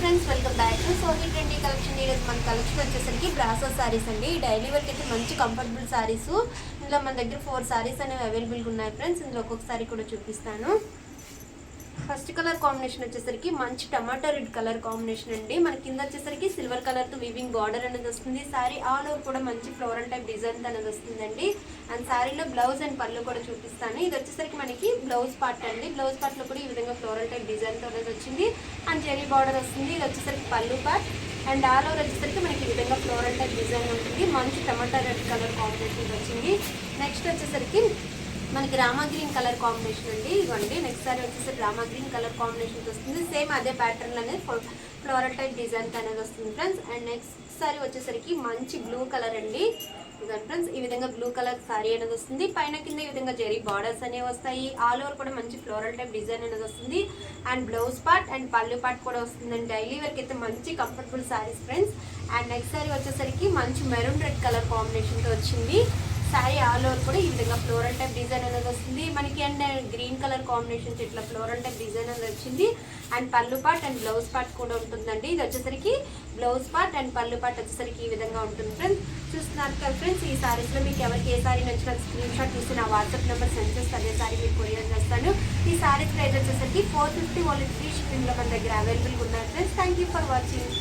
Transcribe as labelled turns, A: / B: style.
A: Friends, welcome back to Sony trendy collection. ఈరోజు మన collection వచ్చేసరికి బ్రాసో సారీస్ అండి. డైలీ వర్క్ అయితే మంచి కంఫర్టబుల్ సారీస్. ఇందులో మన దగ్గర 4 సారీస్ అనేవి అవైలబుల్గా ఉన్నాయి ఫ్రెండ్స్. ఇందులో ఒక్కొక్క సారీ కూడా చూపిస్తాను. ఫస్ట్ కలర్ కాంబినేషన్ వచ్చేసరికి మంచి టమాటా రెడ్ కలర్ కాంబినేషన్ అండి. మన కింద వచ్చేసరికి సిల్వర్ కలర్ తో వీవింగ్ బార్డర్ అనేది వస్తుంది. సారీ ఆల్ ఓవర్ కూడా మంచి ఫ్లోరల్ టైప్ డిజైన్ అనేది వస్తుందండి. అండ్ సారీలో బ్లౌజ్ అండ్ పళ్ళు కూడా చూపిస్తాను. ఇది వచ్చేసరికి మనకి బ్లౌజ్ పార్ట్ అండి. బ్లౌజ్ పార్ట్ లో కూడా ఈ విధంగా ఫ్లోరల్ టైప్ డిజైన్ తో అనేది వచ్చింది. అండ్ జెరీ బార్డర్ వస్తుంది. ఇది వచ్చేసరికి పళ్ళు పార్ట్ అండ్ ఆల్ ఓవర్ వచ్చేసరికి మనకి ఈ విధంగా ఫ్లోరల్ టైప్ డిజైన్ ఉంటుంది. మంచి టమాటా రెడ్ కలర్ కాంబినేషన్ వచ్చింది. నెక్స్ట్ వచ్చేసరికి మనకి రామా గ్రీన్ కలర్ కాంబినేషన్ అండి. ఇవ్వండి నెక్స్ట్ సారీ వచ్చేసరికి రామా గ్రీన్ కలర్ కాంబినేషన్ వస్తుంది. సేమ్ అదే ప్యాటర్న్ అనేది ఫ్లోరల్ టైప్ డిజైన్ అనేది వస్తుంది ఫ్రెండ్స్. అండ్ నెక్స్ట్ సారీ వచ్చేసరికి మంచి బ్లూ కలర్ అండి. ఇదండి ఫ్రెండ్స్, ఈ విధంగా బ్లూ కలర్ సారీ అనేది వస్తుంది. పైన కింద ఈ విధంగా జెరీ బార్డర్స్ అనేవి వస్తాయి. ఆల్ ఓవర్ కూడా మంచి ఫ్లోరల్ టైప్ డిజైన్ అనేది వస్తుంది. అండ్ బ్లౌజ్ పార్ట్ అండ్ పళ్ళు పార్ట్ కూడా వస్తుందండి. డైలీ వర్క్ అయితే మంచి comfortable saris friends. And next sorry వచ్చేసరికి మంచి మెరూన్ రెడ్ కలర్ కాంబినేషన్తో వచ్చింది. సారీ ఆల్ ఓవర్ కూడా ఈ విధంగా ఫ్లోరల్ టైప్ డిజైన్ అనేది వస్తుంది మనకి. అండ్ గ్రీన్ కలర్ కాంబినేషన్ ఇట్లా ఫ్లోరల్ టైప్ డిజైన్ అనేది వచ్చింది. అండ్ పళ్ళు పార్ట్ అండ్ బ్లౌజ్ పార్ట్ కూడా ఉంటుందండి. ఇది వచ్చేసరికి బ్లౌజ్ పార్ట్ అండ్ పళ్ళు పార్ట్ వచ్చేసరికి ఈ విధంగా ఉంటుంది ఫ్రెండ్స్. చూస్తున్నారు కదా ఫ్రెండ్స్, ఈ సారీస్లో మీకు ఎవరికి ఏ సారీ నచ్చిన స్క్రీన్ షాట్ తీసి నా వాట్సాప్ నెంబర్ సెండ్ చేస్తే అదే సారీ మీకు కొరియర్ చేస్తాను. ఈ సారీస్ ప్రైస్ వచ్చేసరికి 450 ఓన్లీ ఫ్రీ షిప్పింగ్లో మన దగ్గర అవైలబుల్గా ఉన్నాయి friends. Thank you for watching.